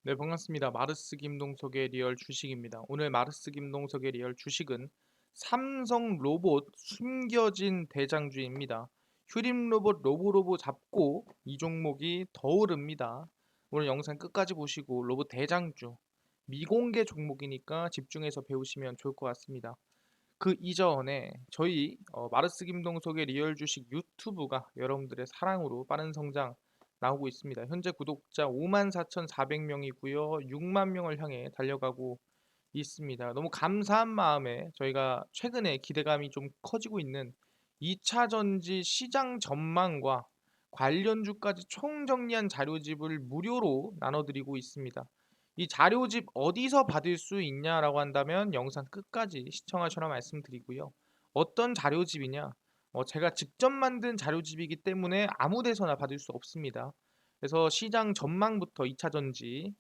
네, 반갑습니다. 마르스 김동석의 리얼 주식입니다. 오늘 마르스 김동석의 리얼 주식은 삼성 로봇 숨겨진 대장주입니다. 휴림 로봇 로보로보 잡고 이 종목이 더 오릅니다. 오늘 영상 끝까지 보시고 로봇 대장주 미공개 종목이니까 집중해서 배우시면 좋을 것 같습니다. 그 이전에 저희 마르스 김동석의 리얼 주식 유튜브가 여러분들의 사랑으로 빠른 성장 나오고 있습니다. 현재 구독자 54,400명이고요. 6만 명을 향해 달려가고 있습니다. 너무 감사한 마음에 저희가 최근에 기대감이 좀 커지고 있는 2차 전지 시장 전망과 관련주까지 총정리한 자료집을 무료로 나눠드리고 있습니다. 이 자료집 어디서 받을 수 있냐라고 한다면 영상 끝까지 시청하셔라 말씀드리고요. 어떤 자료집이냐? 제가 직접 만든 자료집이기 때문에 아무 데서나 받을 수 없습니다. 그래서 시장 전망부터 2차 전지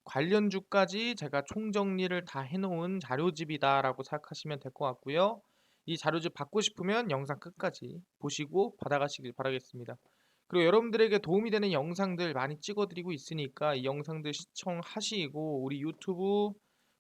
관련주까지 제가 총정리를 다 해놓은 자료집이다라고 생각하시면 될 것 같고요. 이 자료집 받고 싶으면 영상 끝까지 보시고 받아가시길 바라겠습니다. 그리고 여러분들에게 도움이 되는 영상들 많이 찍어드리고 있으니까 이 영상들 시청하시고 우리 유튜브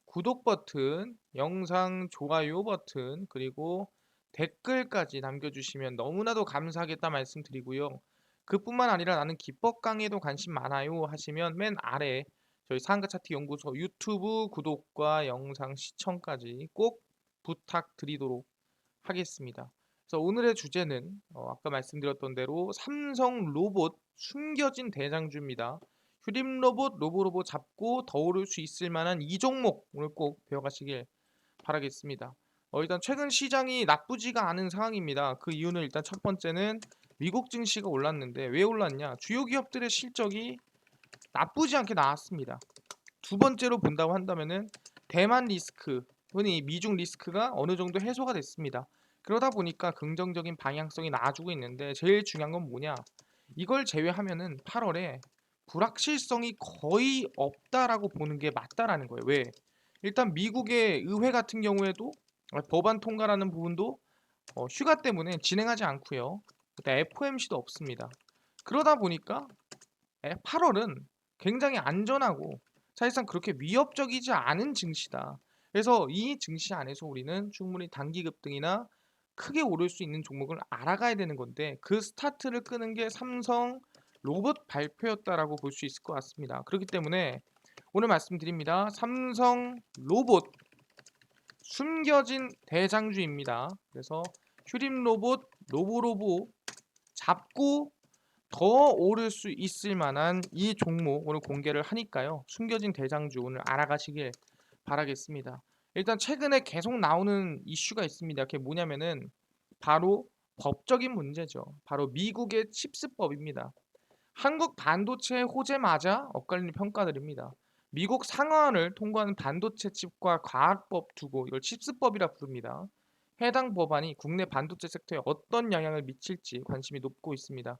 구독 버튼, 영상 좋아요 버튼, 그리고 댓글까지 남겨주시면 너무나도 감사하겠다 말씀드리고요. 그뿐만 아니라 나는 기법 강의에도 관심 많아요 하시면 맨 아래 저희 상가 차트 연구소 유튜브 구독과 영상 시청까지 꼭 부탁드리도록 하겠습니다. 그래서 오늘의 주제는 아까 말씀드렸던 대로 삼성 로봇 숨겨진 대장주입니다. 휴림 로봇, 로보로봇 잡고 더 오를 수 있을 만한 이 종목 오늘 꼭 배워가시길 바라겠습니다. 일단 최근 시장이 나쁘지가 않은 상황입니다. 그 이유는 일단 첫 번째는 미국 증시가 올랐는데 왜 올랐냐? 주요 기업들의 실적이 나쁘지 않게 나왔습니다. 두 번째로 본다고 한다면은 대만 리스크, 흔히 미중 리스크가 어느 정도 해소가 됐습니다. 그러다 보니까 긍정적인 방향성이 나아지고 있는데 제일 중요한 건 뭐냐? 이걸 제외하면은 8월에 불확실성이 거의 없다라고 보는 게 맞다라는 거예요. 왜? 일단 미국의 의회 같은 경우에도 법안 통과라는 부분도 휴가 때문에 진행하지 않고요. 일단 FOMC도 없습니다. 그러다 보니까 8월은 굉장히 안전하고 사실상 그렇게 위협적이지 않은 증시다. 그래서 이 증시 안에서 우리는 충분히 단기 급등이나 크게 오를 수 있는 종목을 알아가야 되는 건데 그 스타트를 끄는 게 삼성 로봇 발표였다라고 볼 수 있을 것 같습니다. 그렇기 때문에 오늘 말씀드립니다. 삼성 로봇 숨겨진 대장주입니다. 그래서 휴림 로봇, 로보로보 잡고 더 오를 수 있을 만한 이 종목 오늘 공개를 하니까요. 숨겨진 대장주 오늘 알아가시길 바라겠습니다. 일단 최근에 계속 나오는 이슈가 있습니다. 그게 뭐냐면은 바로 법적인 문제죠. 바로 미국의 칩스법입니다. 한국 반도체 호재 맞아 엇갈리는 평가들입니다. 미국 상하원을 통과하는 반도체 칩과 과학법 두고 이걸 칩스법이라 부릅니다. 해당 법안이 국내 반도체 섹터에 어떤 영향을 미칠지 관심이 높고 있습니다.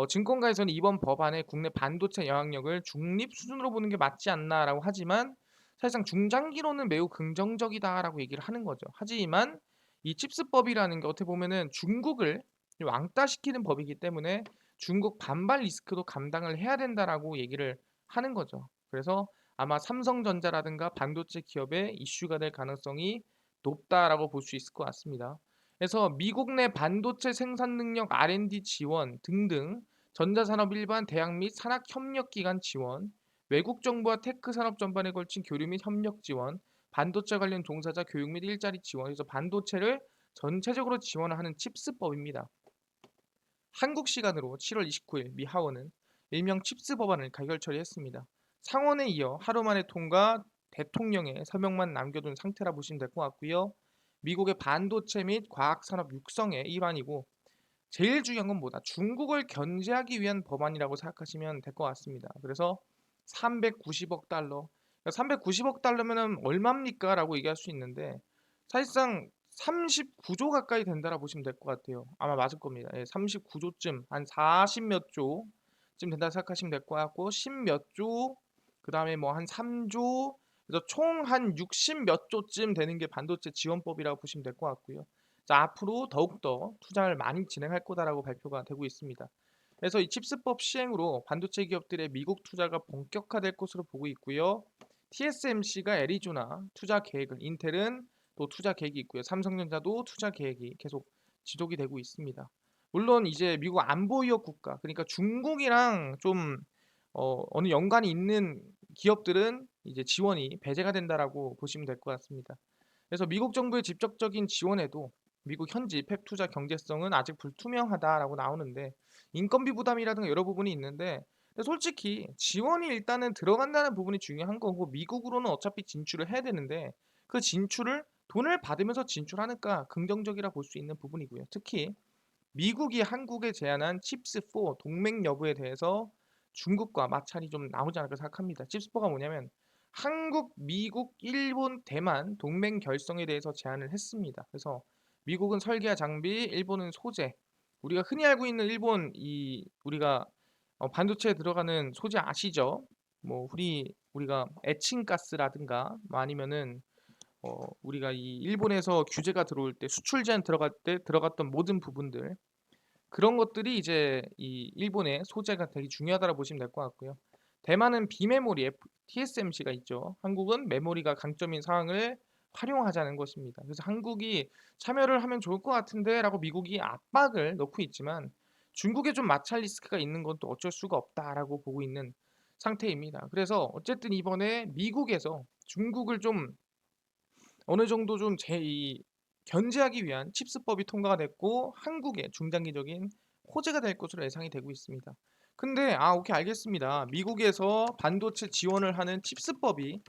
증권가에서는 이번 법안의 국내 반도체 영향력을 중립 수준으로 보는 게 맞지 않나라고 하지만 사실상 중장기로는 매우 긍정적이다라고 얘기를 하는 거죠. 하지만 이 칩스법이라는 게 어떻게 보면은 중국을 왕따시키는 법이기 때문에 중국 반발 리스크도 감당을 해야 된다라고 얘기를 하는 거죠. 그래서 아마 삼성전자라든가 반도체 기업의 이슈가 될 가능성이 높다라고 볼 수 있을 것 같습니다. 그래서 미국 내 반도체 생산 능력 R&D 지원 등등 전자산업 일반 대학 및 산학협력기관 지원, 외국 정부와 테크 산업 전반에 걸친 교류 및 협력 지원, 반도체 관련 종사자 교육 및 일자리 지원, 그래서 반도체를 전체적으로 지원하는 칩스법입니다. 한국 시간으로 7월 29일 미 하원은 일명 칩스 법안을 가결 처리했습니다. 상원에 이어 하루 만에 통과 대통령의 서명만 남겨둔 상태라 보시면 될 것 같고요. 미국의 반도체 및 과학산업 육성의 일환이고 제일 중요한 건 뭐다? 중국을 견제하기 위한 법안이라고 생각하시면 될 것 같습니다. 그래서 390억 달러. 390억 달러면은 얼마입니까? 라고 얘기할 수 있는데 사실상 39조 가까이 된다라 보시면 될 것 같아요. 아마 맞을 겁니다. 39조쯤 한 40 몇 조쯤 된다 생각하시면 될 것 같고 10 몇 조, 그다음에 뭐 한 3조, 그래서 총 한 60 몇 조쯤 되는 게 반도체 지원법이라고 보시면 될 것 같고요. 자, 앞으로 더욱더 투자를 많이 진행할 거다라고 발표가 되고 있습니다. 그래서 이 칩스법 시행으로 반도체 기업들의 미국 투자가 본격화될 것으로 보고 있고요. TSMC가 애리조나 투자 계획을, 인텔은 또 투자 계획이 있고요. 삼성전자도 투자 계획이 계속 지속이 되고 있습니다. 물론 이제 미국 안보 위협 국가, 그러니까 중국이랑 좀 어느 연관이 있는 기업들은 이제 지원이 배제가 된다라고 보시면 될 것 같습니다. 그래서 미국 정부의 직접적인 지원에도 미국 현지 팹 투자 경제성은 아직 불투명하다라고 나오는데, 인건비 부담이라든가 여러 부분이 있는데, 근데 솔직히 지원이 일단은 들어간다는 부분이 중요한 거고, 미국으로는 어차피 진출을 해야 되는데 그 진출을 돈을 받으면서 진출하니까 긍정적이라 볼 수 있는 부분이고요. 특히 미국이 한국에 제안한 칩스4 동맹 여부에 대해서 중국과 마찰이 좀 나오지 않을까 생각합니다. 칩스4가 뭐냐면 한국, 미국, 일본, 대만 동맹 결성에 대해서 제안을 했습니다. 그래서 미국은 설계와 장비, 일본은 소재. 우리가 흔히 알고 있는 일본, 이 우리가 반도체에 들어가는 소재 아시죠? 뭐 우리가 에칭가스라든가 뭐 아니면은 우리가 이 일본에서 규제가 들어올 때 수출 제한 들어갈 때 들어갔던 모든 부분들, 그런 것들이 이제 이 일본의 소재가 되게 중요하다고 보시면 될 것 같고요. 대만은 비메모리 TSMC가 있죠. 한국은 메모리가 강점인 상황을 활용하자는 것입니다. 그래서 한국이 참여를 하면 좋을 것 같은데라고 미국이 압박을 넣고 있지만, 중국에 좀 마찰 리스크가 있는 건 또 어쩔 수가 없다라고 보고 있는 상태입니다. 그래서 어쨌든 이번에 미국에서 중국을 좀 어느 정도 좀 견제하기 위한 칩스법이 통과가 됐고, 한국의 중장기적인 호재가 될 것으로 예상이 되고 있습니다. 근데 오케이, 알겠습니다. 미국에서 반도체 지원을 하는 칩스법이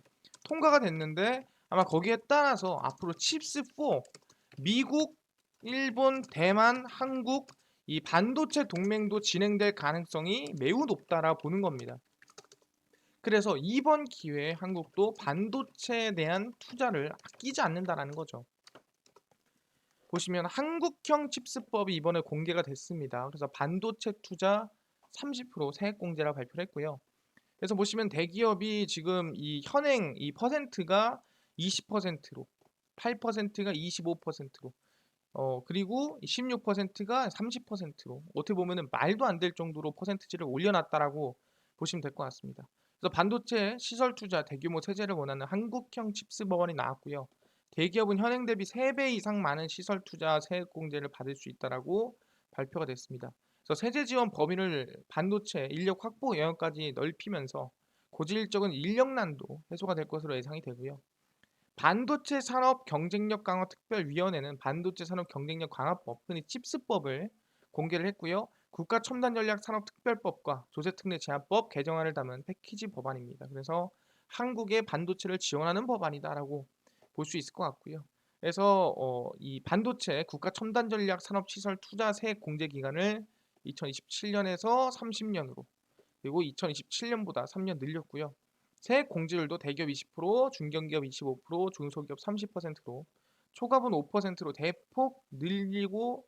통과가 됐는데 아마 거기에 따라서 앞으로 칩스4 미국, 일본, 대만, 한국 이 반도체 동맹도 진행될 가능성이 매우 높다라 보는 겁니다. 그래서 이번 기회에 한국도 반도체에 대한 투자를 아끼지 않는다라는 거죠. 보시면 한국형 칩스법이 이번에 공개가 됐습니다. 그래서 반도체 투자 30% 세액 공제라 발표를 했고요. 그래서 보시면 대기업이 지금 이 현행 이 퍼센트가 20%로, 8%가 25%로, 그리고 16%가 30%로, 어떻게 보면은 말도 안 될 정도로 퍼센트지를 올려놨다라고 보시면 될 것 같습니다. 그래서 반도체 시설 투자 대규모 세제를 원하는 한국형 칩스 법안이 나왔고요. 대기업은 현행 대비 3배 이상 많은 시설 투자 세액 공제를 받을 수 있다라고 발표가 됐습니다. 그래서 세제 지원 범위를 반도체 인력 확보 영역까지 넓히면서 고질적인 인력난도 해소가 될 것으로 예상이 되고요. 반도체 산업 경쟁력 강화 특별위원회는 반도체 산업 경쟁력 강화법, 흔히 칩스법을 공개를 했고요. 국가 첨단 전략 산업 특별법과 조세특례 제한법 개정안을 담은 패키지 법안입니다. 그래서 한국의 반도체를 지원하는 법안이다라고 볼 수 있을 것 같고요. 그래서 이 반도체 국가 첨단 전략 산업 시설 투자 세액 공제 기간을 2027년에서 30년으로, 그리고 2027년보다 3년 늘렸고요. 세액 공제율도 대기업 20%, 중견기업 25%, 중소기업 30%로, 초과분 5%로 대폭 늘리고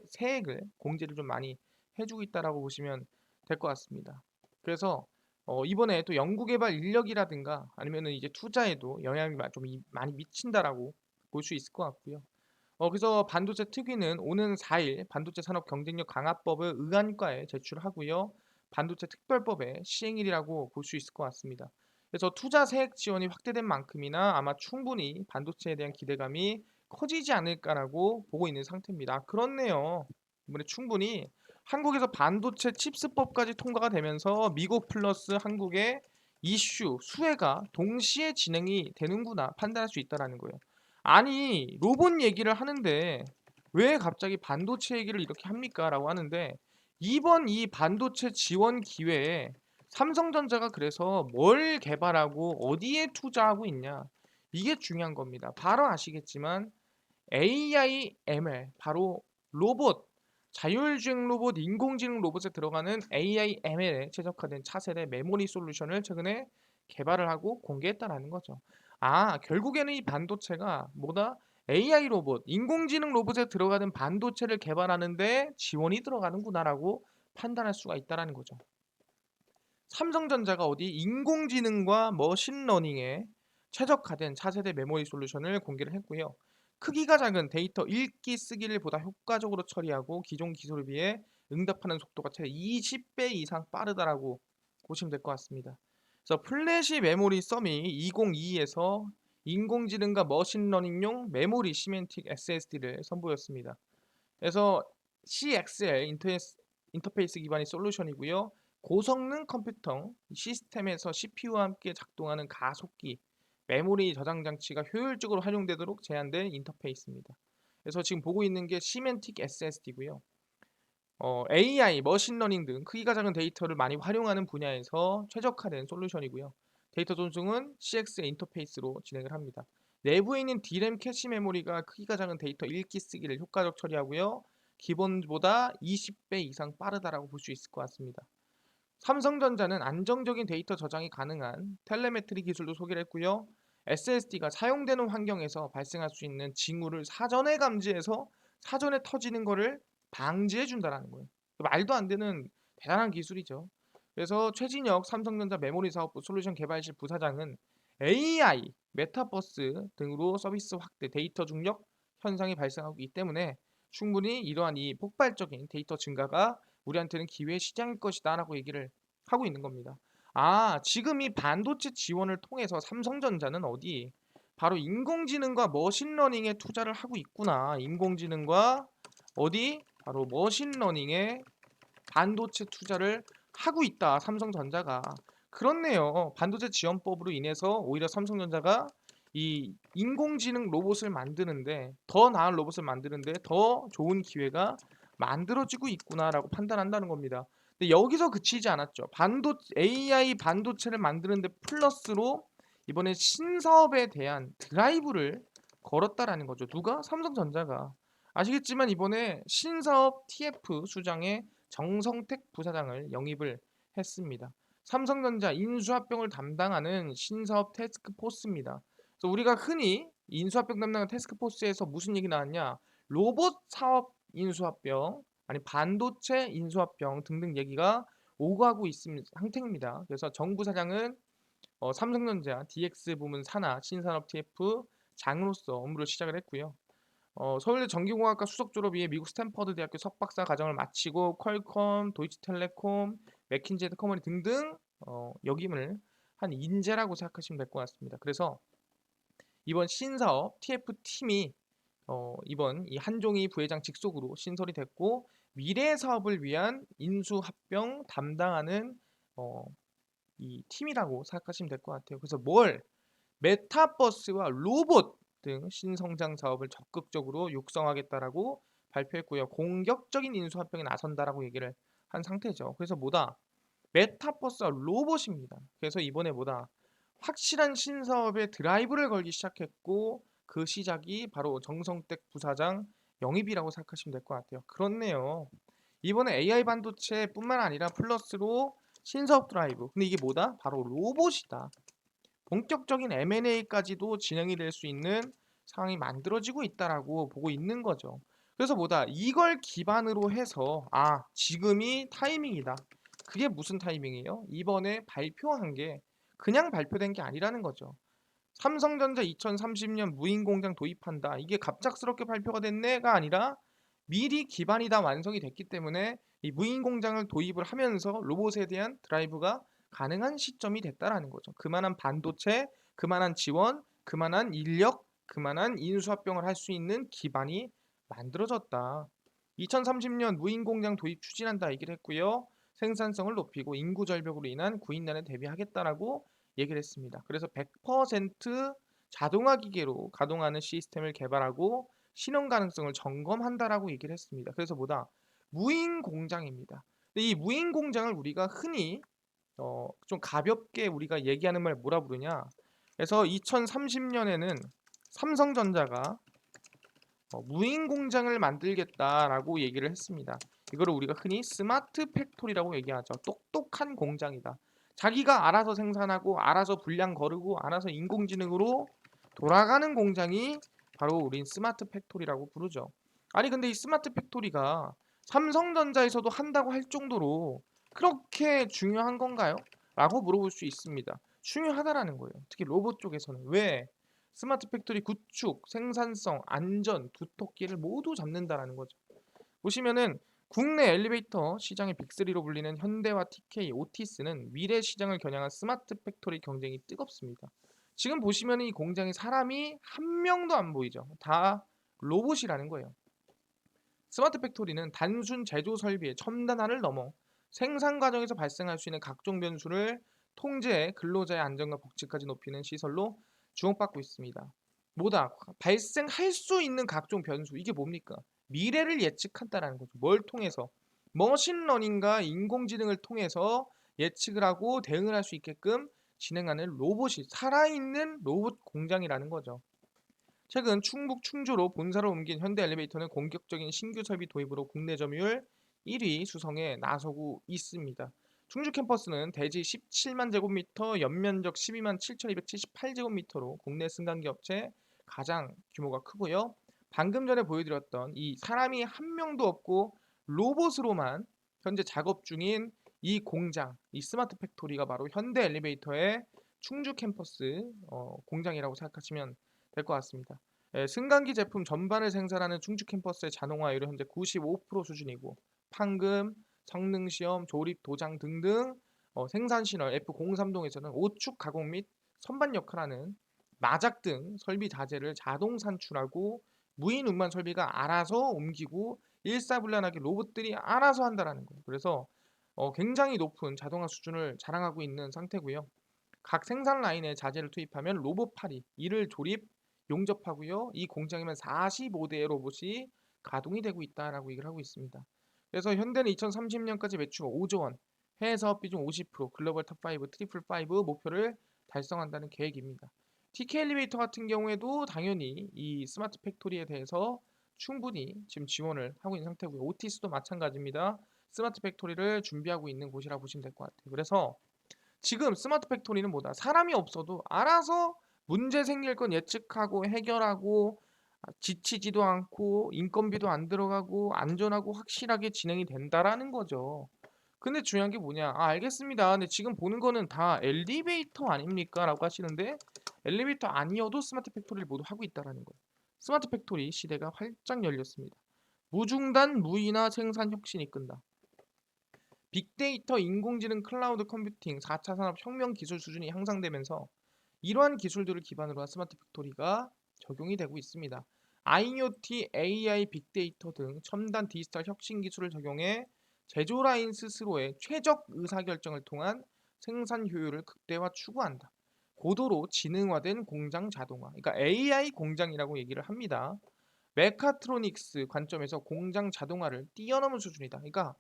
세액을 공제를 좀 많이 해주고 있다라고 보시면 될 것 같습니다. 그래서 이번에 또 연구개발 인력이라든가 아니면은 이제 투자에도 영향이 좀 많이 미친다라고 볼 수 있을 것 같고요. 그래서 반도체 특위는 오는 4일 반도체 산업 경쟁력 강화법을 의안과에 제출하고요. 반도체 특별법의 시행일이라고 볼 수 있을 것 같습니다. 그래서 투자 세액 지원이 확대된 만큼이나 아마 충분히 반도체에 대한 기대감이 커지지 않을까라고 보고 있는 상태입니다. 그렇네요. 이번에 충분히 한국에서 반도체 칩스법까지 통과가 되면서 미국 플러스 한국의 이슈 수혜가 동시에 진행이 되는구나 판단할 수 있다라는 거예요. 아니, 로봇 얘기를 하는데 왜 갑자기 반도체 얘기를 이렇게 합니까? 라고 하는데, 이번 이 반도체 지원 기회에 삼성전자가 그래서 뭘 개발하고 어디에 투자하고 있냐, 이게 중요한 겁니다. 바로 아시겠지만 AI, ML, 바로 로봇, 자율주행 로봇, 인공지능 로봇에 들어가는 AI, ML에 최적화된 차세대 메모리 솔루션을 최근에 개발을 하고 공개했다라는 거죠. 결국에는 이 반도체가 뭐다? AI 로봇, 인공지능 로봇에 들어가는 반도체를 개발하는데 지원이 들어가는구나라고 판단할 수가 있다라는 거죠. 삼성전자가 어디 인공지능과 머신러닝에 최적화된 차세대 메모리 솔루션을 공개를 했고요. 크기가 작은 데이터 읽기 쓰기를 보다 효과적으로 처리하고 기존 기술에 비해 응답하는 속도가 최대 20배 이상 빠르다라고 보시면 될 것 같습니다. 그래서 플래시 메모리 서밋 2022에서 인공지능과 머신러닝용 메모리 시멘틱 SSD를 선보였습니다. 그래서 CXL 인터페이스 기반의 솔루션이고요. 고성능 컴퓨터 시스템에서 CPU와 함께 작동하는 가속기, 메모리 저장 장치가 효율적으로 활용되도록 제한된 인터페이스입니다. 그래서 지금 보고 있는 게 시멘틱 SSD고요. AI, 머신러닝 등 크기가 작은 데이터를 많이 활용하는 분야에서 최적화된 솔루션이고요. 데이터 전송은 CX 인터페이스로 진행을 합니다. 내부에 있는 D램 캐시 메모리가 크기가 작은 데이터 읽기 쓰기를 효과적 처리하고요. 기본보다 20배 이상 빠르다라고 볼 수 있을 것 같습니다. 삼성전자는 안정적인 데이터 저장이 가능한 텔레메트리 기술도 소개를 했고요. SSD가 사용되는 환경에서 발생할 수 있는 징후를 사전에 감지해서 사전에 터지는 것을 방지해 준다는 거예요. 말도 안 되는 대단한 기술이죠. 그래서 최진혁 삼성전자 메모리 사업부 솔루션 개발실 부사장은 AI, 메타버스 등으로 서비스 확대, 데이터 중력 현상이 발생하고 있기 때문에 충분히 이러한 이 폭발적인 데이터 증가가 우리한테는 기회 시장일 것이다라고 얘기를 하고 있는 겁니다. 지금 이 반도체 지원을 통해서 삼성전자는 어디? 바로 인공지능과 머신러닝에 투자를 하고 있구나. 인공지능과 어디? 바로 머신러닝에 반도체 투자를 하고 있다. 삼성전자가. 그렇네요. 반도체 지원법으로 인해서 오히려 삼성전자가 이 인공지능 로봇을 만드는데 더 나은 로봇을 만드는데 더 좋은 기회가 만들어지고 있구나라고 판단한다는 겁니다. 근데 여기서 그치지 않았죠. AI 반도체를 만드는데 플러스로 이번에 신사업에 대한 드라이브를 걸었다라는 거죠. 누가? 삼성전자가. 아시겠지만 이번에 신사업 TF 수장에 정성택 부사장을 영입을 했습니다. 삼성전자 인수합병을 담당하는 신사업 태스크포스입니다. 그래서 우리가 흔히 인수합병 담당하는 태스크포스에서 무슨 얘기 나왔냐? 로봇 사업 인수합병, 아니 반도체 인수합병 등등 얘기가 오가고 있는 상태입니다. 그래서 정 부사장은 삼성전자 DX 부문 산하 신산업 TF 장으로서 업무를 시작을 했고요. 서울대 전기공학과 수석 졸업 이후에 미국 스탠퍼드 대학교 석박사 과정을 마치고 퀄컴, 도이치텔레콤, 맥킨지 커머니 등등 역임을 한 인재라고 생각하시면 될 것 같습니다. 그래서 이번 신사업 TF 팀이 이번 이 한종희 부회장 직속으로 신설이 됐고 미래 사업을 위한 인수합병 담당하는 이 팀이라고 생각하시면 될 것 같아요. 그래서 메타버스와 로봇 등 신성장 사업을 적극적으로 육성하겠다라고 발표했고요. 공격적인 인수합병에 나선다라고 얘기를 한 상태죠. 그래서 메타버스와 로봇입니다. 그래서 이번에 확실한 신사업에 드라이브를 걸기 시작했고 그 시작이 바로 정성택 부사장 영입이라고 생각하시면 될 것 같아요. 그렇네요. 이번에 AI 반도체뿐만 아니라 플러스로 신사업 드라이브. 근데 이게 바로 로봇이다. 본격적인 M&A까지도 진행이 될 수 있는 상황이 만들어지고 있다라고 보고 있는 거죠. 그래서 이걸 기반으로 해서 지금이 타이밍이다. 그게 무슨 타이밍이에요? 이번에 발표한 게 그냥 발표된 게 아니라는 거죠. 삼성전자 2030년 무인 공장 도입한다. 이게 갑작스럽게 발표가 됐네가 아니라 미리 기반이 다 완성이 됐기 때문에 이 무인 공장을 도입을 하면서 로봇에 대한 드라이브가 가능한 시점이 됐다라는 거죠. 그만한 반도체, 그만한 지원, 그만한 인력, 그만한 인수합병을 할 수 있는 기반이 만들어졌다. 2030년 무인 공장 도입 추진한다 얘기를 했고요. 생산성을 높이고 인구 절벽으로 인한 구인난에 대비하겠다라고 얘기를 했습니다. 그래서 100% 자동화 기계로 가동하는 시스템을 개발하고 실현 가능성을 점검한다라고 얘기를 했습니다. 그래서 무인 공장입니다. 근데 이 무인 공장을 우리가 흔히 좀 가볍게 우리가 얘기하는 말 뭐라 부르냐? 그래서 2030년에는 삼성전자가 무인 공장을 만들겠다라고 얘기를 했습니다. 이거를 우리가 흔히 스마트 팩토리라고 얘기하죠. 똑똑한 공장이다. 자기가 알아서 생산하고 알아서 분량 거르고 알아서 인공지능으로 돌아가는 공장이 바로 우린 스마트 팩토리라고 부르죠. 아니 근데 이 스마트 팩토리가 삼성전자에서도 한다고 할 정도로 그렇게 중요한 건가요? 라고 물어볼 수 있습니다. 중요하다라는 거예요. 특히 로봇 쪽에서는. 왜? 스마트 팩토리 구축, 생산성, 안전, 두텁기를 모두 잡는다라는 거죠. 보시면은 국내 엘리베이터 시장의 빅3로 불리는 현대와 TK, 오티스는 미래 시장을 겨냥한 스마트 팩토리 경쟁이 뜨겁습니다. 지금 보시면 이 공장에 사람이 한 명도 안 보이죠. 다 로봇이라는 거예요. 스마트 팩토리는 단순 제조 설비의 첨단화를 넘어 생산 과정에서 발생할 수 있는 각종 변수를 통제해 근로자의 안전과 복지까지 높이는 시설로 주목받고 있습니다. 뭐다? 발생할 수 있는 각종 변수. 이게 뭡니까? 미래를 예측한다라는 거죠. 뭘 통해서? 머신러닝과 인공지능을 통해서 예측을 하고 대응을 할 수 있게끔 진행하는 로봇이 살아있는 로봇 공장이라는 거죠. 최근 충북 충주로 본사를 옮긴 현대 엘리베이터는 공격적인 신규 설비 도입으로 국내 점유율 1위 수성에 나서고 있습니다. 충주 캠퍼스는 대지 17만 제곱미터, 연면적 12만 7,278제곱미터로 국내 승강기 업체 가장 규모가 크고요. 방금 전에 보여드렸던 이 사람이 한 명도 없고 로봇으로만 현재 작업 중인 이 공장, 이 스마트 팩토리가 바로 현대 엘리베이터의 충주 캠퍼스 공장이라고 생각하시면 될 것 같습니다. 승강기 제품 전반을 생산하는 충주 캠퍼스의 자동화율은 현재 95% 수준이고 판금, 성능 시험, 조립 도장 등등 생산 신월 F03동에서는 오축 가공 및 선반 역할하는 마작 등 설비 자재를 자동 산출하고 무인 운반 설비가 알아서 옮기고 일사불란하게 로봇들이 알아서 한다라는 거예요. 그래서 굉장히 높은 자동화 수준을 자랑하고 있는 상태고요. 각 생산 라인에 자재를 투입하면 로봇팔이 이를 조립, 용접하고요. 이 공장에만 45대의 로봇이 가동이 되고 있다라고 얘기를 하고 있습니다. 그래서 현대는 2030년까지 매출 5조 원, 해외 사업 비중 50%, 글로벌 탑5, 트리플 5 목표를 달성한다는 계획입니다. TK 엘리베이터 같은 경우에도 당연히 이 스마트 팩토리에 대해서 충분히 지금 지원을 하고 있는 상태고요. 오티스도 마찬가지입니다. 스마트 팩토리를 준비하고 있는 곳이라 보시면 될 것 같아요. 그래서 지금 스마트 팩토리는 뭐다? 사람이 없어도 알아서 문제 생길 건 예측하고 해결하고 지치지도 않고 인건비도 안 들어가고 안전하고 확실하게 진행이 된다라는 거죠. 근데 중요한 게 뭐냐? 알겠습니다. 근데 지금 보는 거는 다 엘리베이터 아닙니까? 라고 하시는데 엘리베이터 아니어도 스마트 팩토리를 모두 하고 있다라는 거예요. 스마트 팩토리 시대가 활짝 열렸습니다. 무중단 무인화 생산 혁신이 이끈다. 빅데이터, 인공지능, 클라우드 컴퓨팅, 4차 산업 혁명 기술 수준이 향상되면서 이러한 기술들을 기반으로 한 스마트 팩토리가 적용이 되고 있습니다. IoT, AI, 빅데이터 등 첨단 디지털 혁신 기술을 적용해 제조 라인 스스로의 최적 의사결정을 통한 생산 효율을 극대화 추구한다. 고도로 지능화된 공장 자동화, 그러니까 AI 공장이라고 얘기를 합니다. 메카트로닉스 관점에서 공장 자동화를 뛰어넘은 수준이다. 그러니까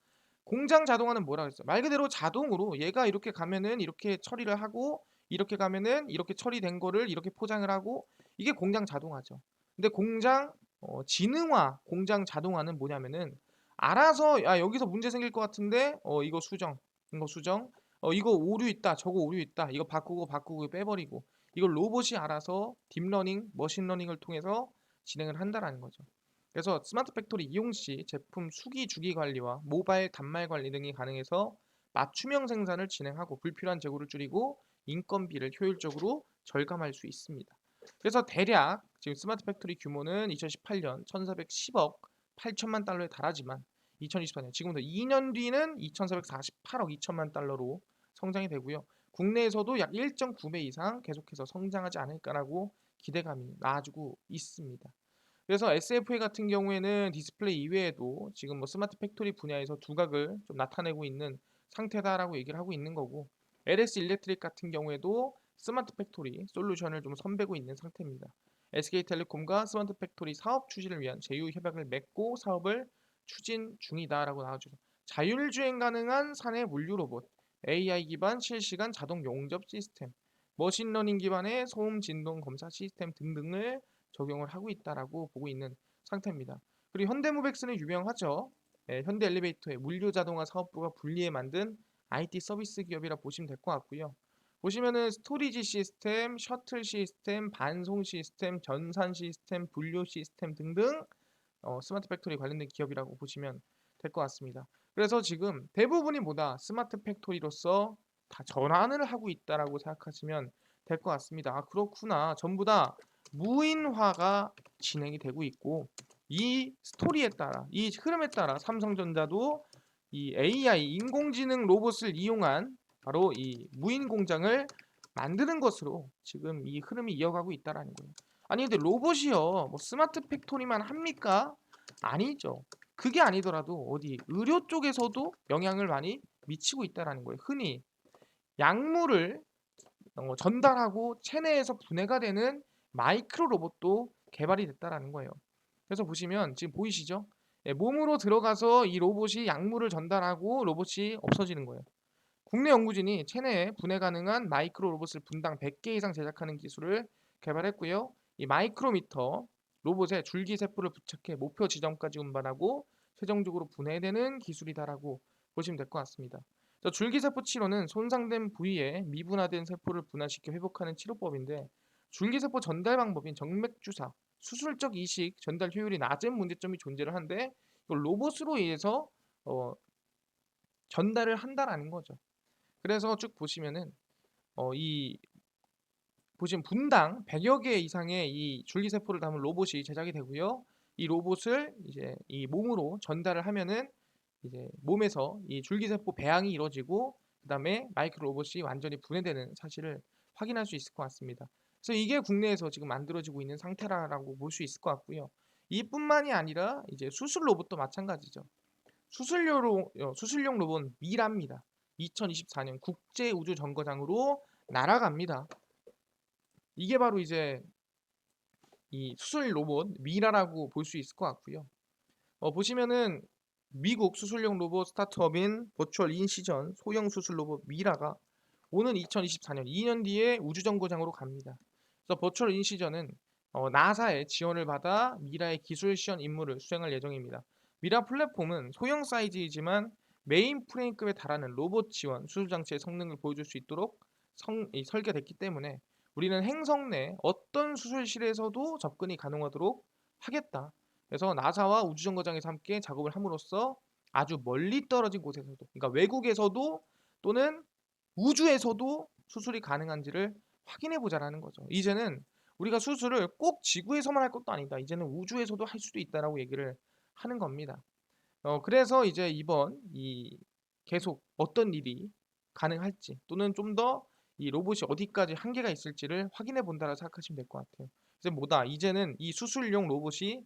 공장 자동화는 뭐라 그랬어요? 말 그대로 자동으로 얘가 이렇게 가면은 이렇게 처리를 하고 이렇게 가면은 이렇게 처리된 거를 이렇게 포장을 하고 이게 공장 자동화죠. 근데 공장 지능화 공장 자동화는 뭐냐면은 알아서 여기서 문제 생길 것 같은데 이거 수정 이거 수정 이거 오류 있다 저거 오류 있다 이거 바꾸고 빼버리고 이걸 로봇이 알아서 딥러닝 머신러닝을 통해서 진행을 한다라는 거죠. 그래서 스마트 팩토리 이용 시 제품 수기 주기 관리와 모바일 단말 관리 등이 가능해서 맞춤형 생산을 진행하고 불필요한 재고를 줄이고 인건비를 효율적으로 절감할 수 있습니다. 그래서 대략 지금 스마트 팩토리 규모는 2018년 1,410억 8천만 달러에 달하지만 2024년 지금부터 2년 뒤는 2,448억 2천만 달러로 성장이 되고요. 국내에서도 약 1.9배 이상 계속해서 성장하지 않을까라고 기대감이 나아지고 있습니다. 그래서 SFA 같은 경우에는 디스플레이 이외에도 지금 뭐 스마트 팩토리 분야에서 두각을 좀 나타내고 있는 상태다라고 얘기를 하고 있는 거고 LS 일렉트릭 같은 경우에도 스마트 팩토리 솔루션을 좀 선보이고 있는 상태입니다. SK텔레콤과 스마트 팩토리 사업 추진을 위한 제휴 협약을 맺고 사업을 추진 중이다라고 나와주죠. 자율주행 가능한 사내 물류 로봇, AI 기반 실시간 자동 용접 시스템, 머신러닝 기반의 소음 진동 검사 시스템 등등을 적용을 하고 있다라고 보고 있는 상태입니다. 그리고 현대모백스는 유명하죠. 현대 엘리베이터의 물류 자동화 사업부가 분리해 만든 IT 서비스 기업이라 보시면 될 것 같고요. 보시면은 스토리지 시스템, 셔틀 시스템, 반송 시스템, 전산 시스템, 분류 시스템 등등 스마트 팩토리 관련된 기업이라고 보시면 될 것 같습니다. 그래서 지금 대부분이 뭐다 스마트 팩토리로서 다 전환을 하고 있다라고 생각하시면 될 것 같습니다. 아, 그렇구나. 전부 다 무인화가 진행이 되고 있고 이 스토리에 따라, 이 흐름에 따라 삼성전자도 이 AI 인공지능 로봇을 이용한 바로 이 무인 공장을 만드는 것으로 지금 이 흐름이 이어가고 있다라는 거예요. 아니 근데 로봇이요, 뭐 스마트 팩토리만 합니까? 아니죠. 그게 아니더라도 어디 의료 쪽에서도 영향을 많이 미치고 있다라는 거예요. 흔히 약물을 전달하고 체내에서 분해가 되는 마이크로 로봇도 개발이 됐다라는 거예요. 그래서 보시면 지금 보이시죠? 예, 몸으로 들어가서 이 로봇이 약물을 전달하고 로봇이 없어지는 거예요. 국내 연구진이 체내에 분해 가능한 마이크로 로봇을 분당 100개 이상 제작하는 기술을 개발했고요. 이 마이크로미터 로봇에 줄기세포를 부착해 목표 지점까지 운반하고 최종적으로 분해되는 기술이다라고 보시면 될 것 같습니다. 줄기세포 치료는 손상된 부위에 미분화된 세포를 분화시켜 회복하는 치료법인데, 줄기세포 전달 방법인 정맥주사, 수술적 이식 전달 효율이 낮은 문제점이 존재를 하는데 이걸 로봇으로 의해서 전달을 한다라는 거죠. 그래서 쭉 보시면은 이 보시면 분당 100여 개 이상의 이 줄기세포를 담은 로봇이 제작이 되고요. 이 로봇을 이제 이 몸으로 전달을 하면은 이제 몸에서 이 줄기세포 배양이 이루어지고 그다음에 마이크로 로봇이 완전히 분해되는 사실을 확인할 수 있을 것 같습니다. 그래서 이게 국내에서 지금 만들어지고 있는 상태라고 볼 수 있을 것 같고요. 이뿐만이 아니라 이제 수술 로봇도 마찬가지죠. 수술용 로봇 미라입니다. 2024년 국제 우주 정거장으로 날아갑니다. 이게 바로 이제 이 수술 로봇 미라라고 볼 수 있을 것 같고요. 보시면은 미국 수술용 로봇 스타트업인 버추얼 인시전 소형 수술 로봇 미라가 오는 2024년 2년 뒤에 우주정거장으로 갑니다. 그래서 버추얼 인시전은 나사의 지원을 받아 미라의 기술 시연 임무를 수행할 예정입니다. 미라 플랫폼은 소형 사이즈이지만 메인 프레임급에 달하는 로봇 지원 수술 장치의 성능을 보여줄 수 있도록 설계됐기 때문에 우리는 행성 내 어떤 수술실에서도 접근이 가능하도록 하겠다. 그래서 나사와 우주정거장에서 함께 작업을 함으로써 아주 멀리 떨어진 곳에서도, 그러니까 외국에서도 또는 우주에서도 수술이 가능한지를 확인해 보자라는 거죠. 이제는 우리가 수술을 꼭 지구에서만 할 것도 아니다. 이제는 우주에서도 할 수도 있다라고 얘기를 하는 겁니다. 그래서 이제 이번 이 계속 어떤 일이 가능할지 또는 좀 더 이 로봇이 어디까지 한계가 있을지를 확인해 본다고 생각하시면 될 것 같아요. 이제 뭐다? 이제는 이 수술용 로봇이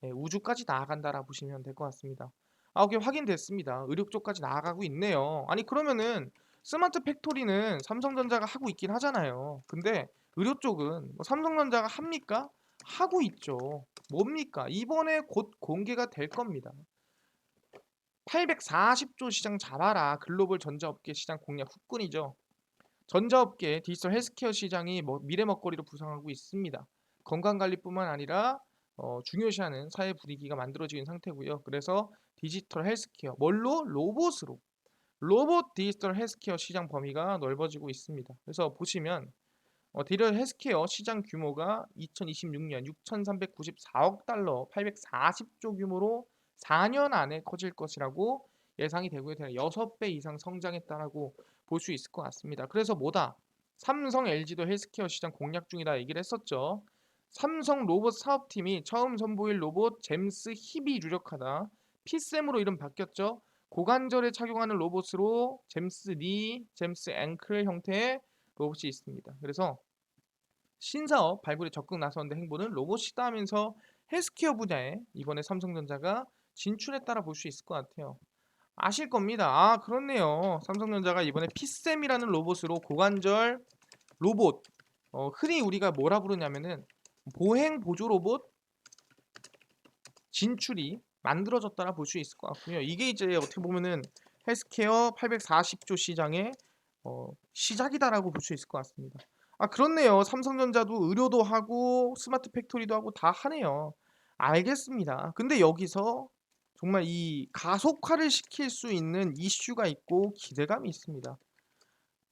우주까지 나아간다라 보시면 될 것 같습니다. 아, 오케이, 확인됐습니다. 의료 쪽까지 나아가고 있네요. 아니 그러면은 스마트 팩토리는 삼성전자가 하고 있긴 하잖아요. 근데 의료 쪽은 뭐 삼성전자가 합니까? 하고 있죠. 뭡니까? 이번에 곧 공개가 될 겁니다. 840조 시장 잡아라. 글로벌 전자업계 시장 공략 후끈이죠. 전자업계 디지털 헬스케어 시장이 미래 먹거리로 부상하고 있습니다. 건강관리뿐만 아니라 중요시하는 사회 분위기가 만들어지고 있는 상태고요. 그래서 디지털 헬스케어, 뭘로? 로봇으로. 로봇 디지털 헬스케어 시장 범위가 넓어지고 있습니다. 그래서 보시면 디지털 헬스케어 시장 규모가 2026년 6,394억 달러, 840조 규모로 4년 안에 커질 것이라고 예상이 되고요. 6배 이상 성장했다라고 볼 수 있을 것 같습니다. 그래서 뭐다? 삼성, LG도 헬스케어 시장 공략 중이다 얘기를 했었죠. 삼성 로봇 사업팀이 처음 선보일 로봇 잼스 힙이 유력하다. 피셈으로 이름 바뀌었죠. 고관절에 착용하는 로봇으로 잼스 니, 잼스 앵클 형태의 로봇이 있습니다. 그래서 신사업 발굴에 적극 나서는데 행보는 로봇이다 하면서 헬스케어 분야에 이번에 삼성전자가 진출했다라 볼 수 있을 것 같아요. 아실 겁니다. 아, 그렇네요. 삼성전자가 이번에 피셈이라는 로봇으로 고관절 로봇, 흔히 우리가 뭐라 부르냐면은 보행 보조 로봇 진출이 만들어졌다라 볼 수 있을 것 같고요. 이게 이제 어떻게 보면은 헬스케어 840조 시장의 시작이다라고 볼 수 있을 것 같습니다. 아, 그렇네요. 삼성전자도 의료도 하고 스마트 팩토리도 하고 다 하네요. 알겠습니다. 근데 여기서 정말 이 가속화를 시킬 수 있는 이슈가 있고 기대감이 있습니다.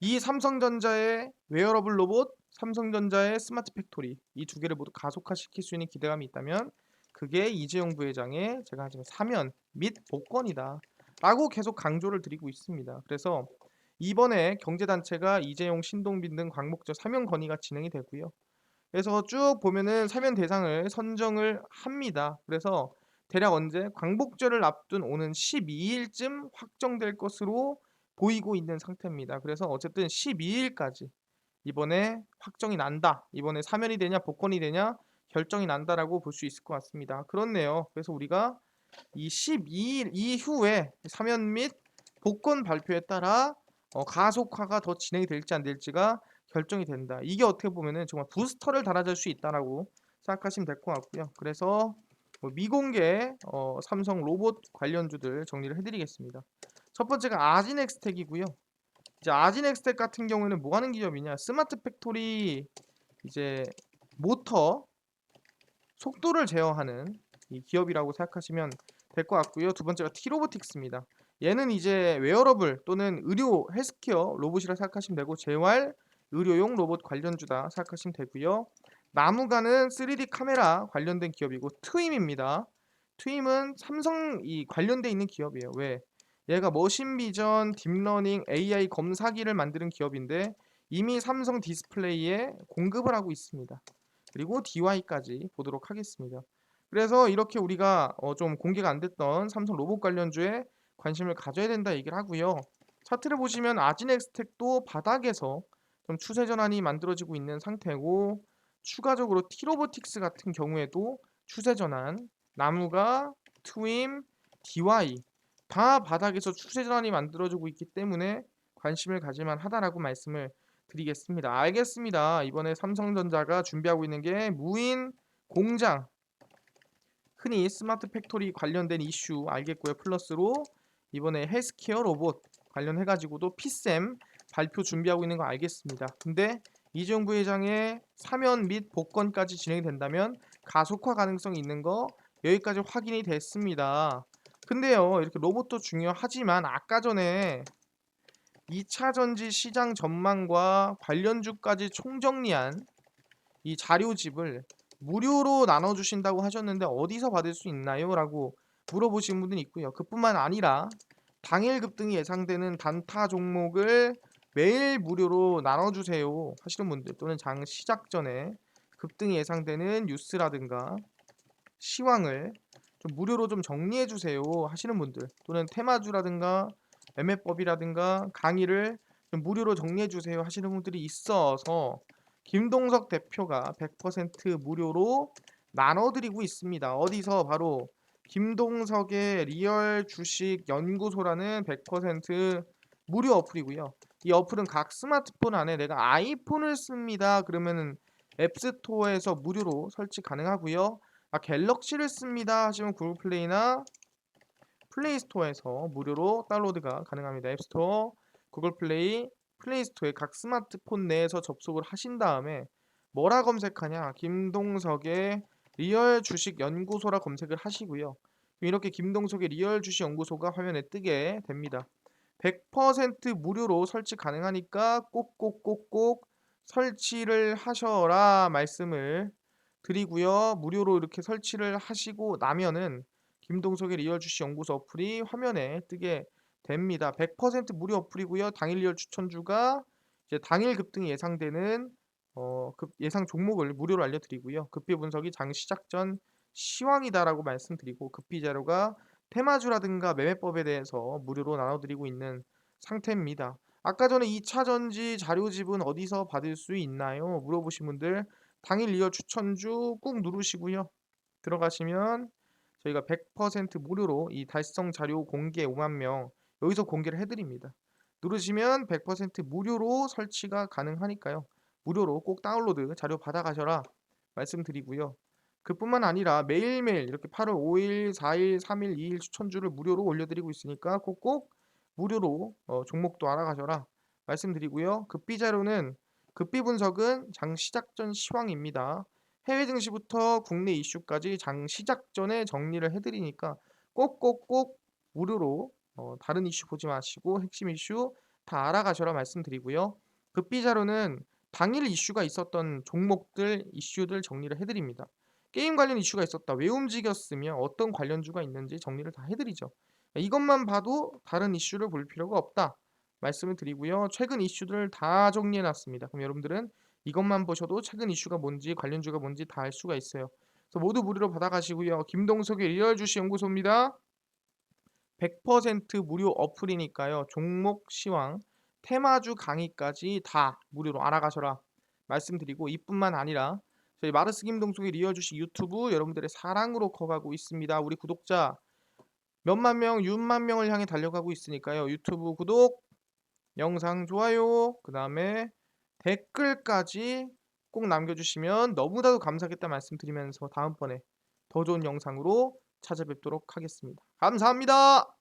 이 삼성전자의 웨어러블 로봇, 삼성전자의 스마트 팩토리, 이 두 개를 모두 가속화시킬 수 있는 기대감이 있다면 그게 이재용 부회장의 제가 하지만 사면 및 복권이다 라고 계속 강조를 드리고 있습니다. 그래서 이번에 경제단체가 이재용, 신동빈 등 광복절 사면 건의가 진행이 되고요. 그래서 쭉 보면은 사면 대상을 선정을 합니다. 그래서 대략 언제? 광복절을 앞둔 오는 12일쯤 확정될 것으로 보이고 있는 상태입니다. 그래서 어쨌든 12일까지 이번에 확정이 난다. 이번에 사면이 되냐 복권이 되냐 결정이 난다라고 볼 수 있을 것 같습니다. 그렇네요. 그래서 우리가 이 12일 이후에 사면 및 복권 발표에 따라 가속화가 더 진행이 될지 안 될지가 결정이 된다. 이게 어떻게 보면은 정말 부스터를 달아줄 수 있다라고 생각하시면 될 것 같고요. 그래서 뭐 미공개 삼성 로봇 관련주들 정리를 해드리겠습니다. 첫 번째가 아진엑스텍이고요. 이제 아진엑스텍 같은 경우에는 뭐 하는 기업이냐? 스마트 팩토리 이제 모터 속도를 제어하는 이 기업이라고 생각하시면 될 것 같고요. 두 번째가 티로보틱스입니다. 얘는 이제 웨어러블 또는 의료 헬스케어 로봇이라 생각하시면 되고 재활 의료용 로봇 관련주다 생각하시면 되고요. 나무가는 3D 카메라 관련된 기업이고 트임입니다. 트임은 삼성이 관련돼 있는 기업이에요. 왜? 얘가 머신 비전, 딥러닝, AI 검사기를 만드는 기업인데 이미 삼성 디스플레이에 공급을 하고 있습니다. 그리고 DY까지 보도록 하겠습니다. 그래서 이렇게 우리가 좀 공개가 안 됐던 삼성 로봇 관련주에 관심을 가져야 된다 얘기를 하고요. 차트를 보시면 아진엑스텍도 바닥에서 좀 추세 전환이 만들어지고 있는 상태고 추가적으로 티로보틱스 같은 경우에도 추세 전환, 나무가, 트윈, DY 다 바닥에서 추세 전환이 만들어지고 있기 때문에 관심을 가질만 하다라고 말씀을 드리겠습니다. 알겠습니다. 이번에 삼성전자가 준비하고 있는 게 무인 공장, 흔히 스마트 팩토리 관련된 이슈 알겠고요. 플러스로 이번에 헬스케어 로봇 관련해가지고도 피셈 발표 준비하고 있는 거 알겠습니다. 근데 이재용 부회장의 사면 및 복권까지 진행이 된다면 가속화 가능성이 있는 거 여기까지 확인이 됐습니다. 근데요, 이렇게 로봇도 중요하지만 아까 전에 2차 전지 시장 전망과 관련주까지 총정리한 이 자료집을 무료로 나눠주신다고 하셨는데 어디서 받을 수 있나요? 라고 물어보신 분들이 있고요. 그뿐만 아니라 당일 급등이 예상되는 단타 종목을 매일 무료로 나눠주세요 하시는 분들 또는 장 시작 전에 급등이 예상되는 뉴스라든가 시황을 좀 무료로 좀 정리해 주세요 하시는 분들 또는 테마주라든가 매매법이라든가 강의를 좀 무료로 정리해 주세요 하시는 분들이 있어서 김동석 대표가 100% 무료로 나눠드리고 있습니다. 어디서? 바로 김동석의 리얼 주식 연구소라는 100% 무료 어플이고요. 이 어플은 각 스마트폰 안에 내가 아이폰을 씁니다. 그러면은 앱스토어에서 무료로 설치 가능하고요. 갤럭시를 씁니다 하시면 구글 플레이나 플레이 스토어에서 무료로 다운로드가 가능합니다. 앱스토어, 구글 플레이, 플레이 스토어에 각 스마트폰 내에서 접속을 하신 다음에 뭐라 검색하냐? 김동석의 리얼 주식 연구소라 검색을 하시고요. 이렇게 김동석의 리얼 주식 연구소가 화면에 뜨게 됩니다. 100% 무료로 설치 가능하니까 꼭꼭꼭꼭 설치를 하셔라 말씀을 드리고요. 무료로 이렇게 설치를 하시고 나면은 김동석의 리얼 주식 연구소 어플이 화면에 뜨게 됩니다. 100% 무료 어플이고요. 당일 리얼 추천주가 이제 당일 급등이 예상되는 예상 종목을 무료로 알려드리고요. 급비 분석이 장 시작 전 시황이다라고 말씀드리고 급비 자료가 테마주라든가 매매법에 대해서 무료로 나눠드리고 있는 상태입니다. 아까 전에 2차 전지 자료집은 어디서 받을 수 있나요? 물어보신 분들 당일 리얼 추천주 꾹 누르시고요. 들어가시면 저희가 100% 무료로 이 달성 자료 공개 5만 명 여기서 공개를 해드립니다. 누르시면 100% 무료로 설치가 가능하니까요. 무료로 꼭 다운로드 자료 받아가셔라 말씀드리고요. 그뿐만 아니라 매일매일 이렇게 8월 5일, 4일, 3일, 2일 추천주를 무료로 올려드리고 있으니까 꼭꼭 무료로 종목도 알아가셔라 말씀드리고요. 급비 자료는 급비 분석은 장 시작 전 시황입니다. 해외 증시부터 국내 이슈까지 장 시작 전에 정리를 해드리니까 꼭꼭꼭 무료로 다른 이슈 보지 마시고 핵심 이슈 다 알아가셔라 말씀드리고요. 급비 자료는 당일 이슈가 있었던 종목들 이슈들 정리를 해드립니다. 게임 관련 이슈가 있었다. 왜 움직였으며 어떤 관련주가 있는지 정리를 다 해드리죠. 이것만 봐도 다른 이슈를 볼 필요가 없다. 말씀을 드리고요. 최근 이슈들을 다 정리해 놨습니다. 그럼 여러분들은 이것만 보셔도 최근 이슈가 뭔지 관련주가 뭔지 다 알 수가 있어요. 그래서 모두 무료로 받아가시고요. 김동석의 리얼 주식 연구소입니다. 100% 무료 어플이니까요. 종목 시황, 테마주 강의까지 다 무료로 알아가셔라 말씀드리고, 이뿐만 아니라 저희 마르스 김동석의 리얼 주식 유튜브 여러분들의 사랑으로 커가고 있습니다. 우리 구독자 몇만 명, 6만 명을 향해 달려가고 있으니까요. 유튜브 구독, 영상 좋아요, 그 다음에 댓글까지 꼭 남겨주시면 너무나도 감사하겠다 말씀드리면서 다음번에 더 좋은 영상으로 찾아뵙도록 하겠습니다. 감사합니다.